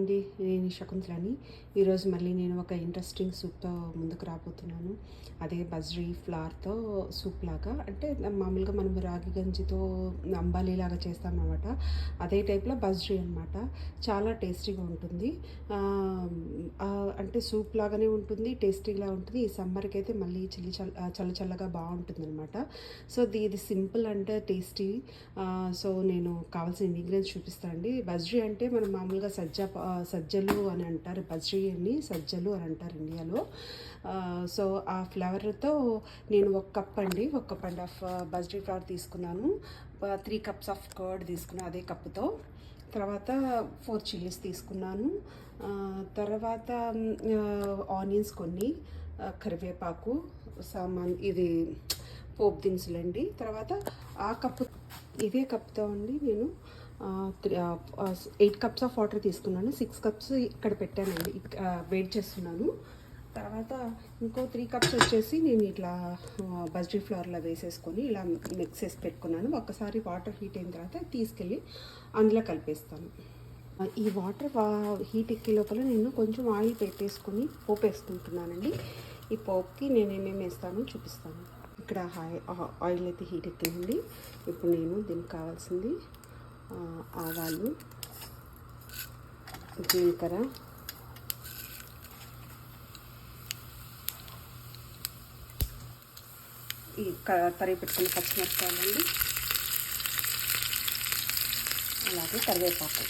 అండి, నేను శకుంతలని. ఈరోజు మళ్ళీ నేను ఒక ఇంట్రెస్టింగ్ సూప్తో ముందుకు రాబోతున్నాను. అదే బజ్రీ ఫ్లవర్తో సూప్ లాగా, అంటే మామూలుగా మనం రాగి గంజితో అంబాలీలాగా చేస్తామన్నమాట. అదే టైప్లో బజ్రీ అనమాట. చాలా టేస్టీగా ఉంటుంది. అంటే సూప్ లాగానే ఉంటుంది, టేస్టీగా ఉంటుంది. ఈ సమ్మర్కి అయితే మళ్ళీ చల్లగా బాగుంటుంది అనమాట. సో ఇది సింపుల్ అండ్ టేస్టీ. సో నేను కావాల్సిన ఇంగ్రీడియంట్స్ చూపిస్తాను అండి. బజ్రీ అంటే మనం మామూలుగా సజ్జలు అని అంటారు, బజ్రీ అని సజ్జలు అని అంటారు ఇండియాలో. సో ఆ ఫ్లవర్తో నేను ఒక cup and half bajri flower తీసుకున్నాను. 3 cups ఆఫ్ కర్డ్ తీసుకున్నాను అదే కప్పుతో. తర్వాత 4 చిల్లీస్ తీసుకున్నాను. తర్వాత ఆనియన్స్ కొన్ని, కరివేపాకు, ఇది పోపు దినుసులండి. తర్వాత ఆ కప్పు, ఇదే కప్తో అండి నేను 8 cups ఆఫ్ వాటర్ తీసుకున్నాను. 6 cups ఇక్కడ పెట్టానండి, వెయిట్ చేస్తున్నాను. తర్వాత ఇంకో 3 cups వచ్చేసి నేను ఇట్లా బజ్రీ ఫ్లవర్లో వేసేసుకొని ఇలా మిక్స్ చేసి పెట్టుకున్నాను. ఒక్కసారి వాటర్ హీట్ అయిన తర్వాత తీసుకెళ్ళి అందులో కలిపేస్తాను. ఈ వాటర్ హీట్ ఎక్కే లోపల నేను కొంచెం ఆయిల్ పెట్టేసుకొని పోపు వేసుకుంటున్నానండి. ఈ పోపుకి నేను ఏమేమి వేస్తానో చూపిస్తాను. ఇక్కడ ఆయిల్ అయితే హీట్ ఎక్కిందండి. ఇప్పుడు నేను దీనికి కావాల్సింది ఆవాలు, జీలకర్ర, ఈ తరిగి పెట్టుకున్న పచ్చిమిరపకాయలండి, అలాగే కరివేపాకు.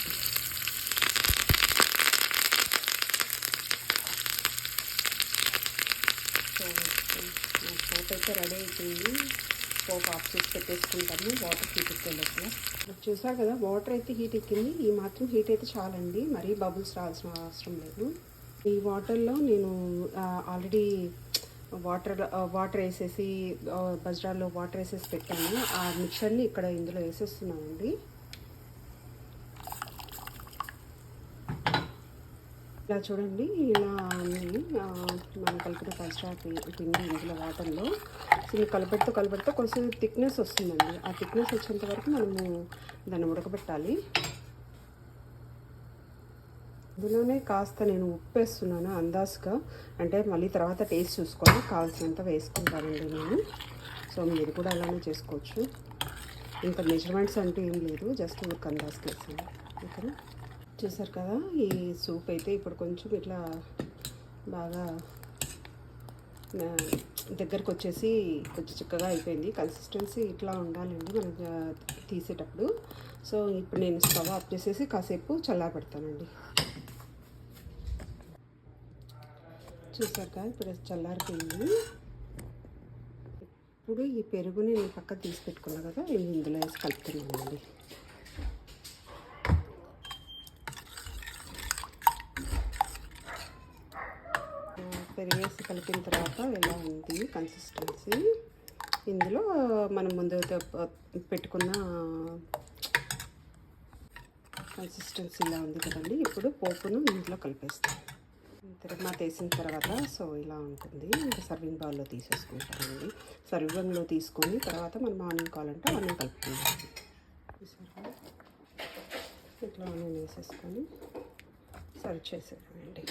పోపు అయితే రెడీ అయిపోయింది. పోపు ఆఫ్ చేసి పెట్టేసుకుంటాము వాటర్ హీట్ ఎక్కే లోపల. చూసారు కదా, వాటర్ అయితే హీట్ ఎక్కింది. ఈ మాత్రం హీట్ అయితే చాలండి, మరీ బబుల్స్ రావాల్సిన అవసరం లేదు. ఈ వాటర్లో నేను ఆల్రెడీ వాటర్ వేసేసి బజ్రాల్లో వాటర్ వేసేసి పెట్టాను. ఆ మిక్చర్ని ఇక్కడ ఇందులో వేసేస్తున్నానండి. ఇలా చూడండి, ఇలా మనం కలిపిన బజ్రా పిండి ఇందులో వాటర్లో కలపెడుతూ కొంచెం థిక్నెస్ వస్తుందండి. ఆ థిక్నెస్ వచ్చేంత వరకు మనము దాన్ని ఉడకబెట్టాలి. ఇందులోనే కాస్త నేను ఉప్పు వేస్తున్నాను అందాజుగా, అంటే మళ్ళీ తర్వాత టేస్ట్ చూసుకొని కావాల్సినంత వేసుకుంటానండి నేను. సో మీరు కూడా అలానే చేసుకోవచ్చు. ఇంకా మెజర్మెంట్స్ అంటూ ఏం లేదు, జస్ట్ ఊరికి అందాజుగా వేసాను. ఓకేనా, చూసారు కదా, ఈ సూప్ అయితే ఇప్పుడు కొంచెం ఇట్లా బాగా దగ్గరకు వచ్చేసి కొంచెం చిక్కగా అయిపోయింది. కన్సిస్టెన్సీ ఇట్లా ఉండాలండి మనం తీసేటప్పుడు. సో ఇప్పుడు నేను స్టవ్ ఆఫ్ చేసేసి కాసేపు చల్లారబెడతానండి. చూసాక ఇప్పుడు చల్లారిపోయింది. ఇప్పుడు ఈ పెరుగుని నేను పక్కన తీసి పెట్టుకున్నా కదా, ఇందులో వేసి కలుపుతున్నానండి. పెరిగేసి కలిపిన తర్వాత ఎలా ఉంది కన్సిస్టెన్సీ. ఇందులో మనం ముందు పెట్టుకున్న కన్సిస్టెన్సీ ఇలా ఉంది కదండి. ఇప్పుడు పోపును ఇందులో కలిపేస్తాం. తిరగమాత వేసిన తర్వాత సో ఇలా ఉంటుంది. ఇంకా సర్వింగ్ బౌల్లో తీసేసుకుంటామండి. సర్వింగ్లో తీసుకొని తర్వాత మనం ఆనియన్ కావాలంటే ఆనియన్ కలుపుకుంటాం. ఇట్లా ఆనియన్ వేసేసుకొని సర్వ్ చేసేయండి.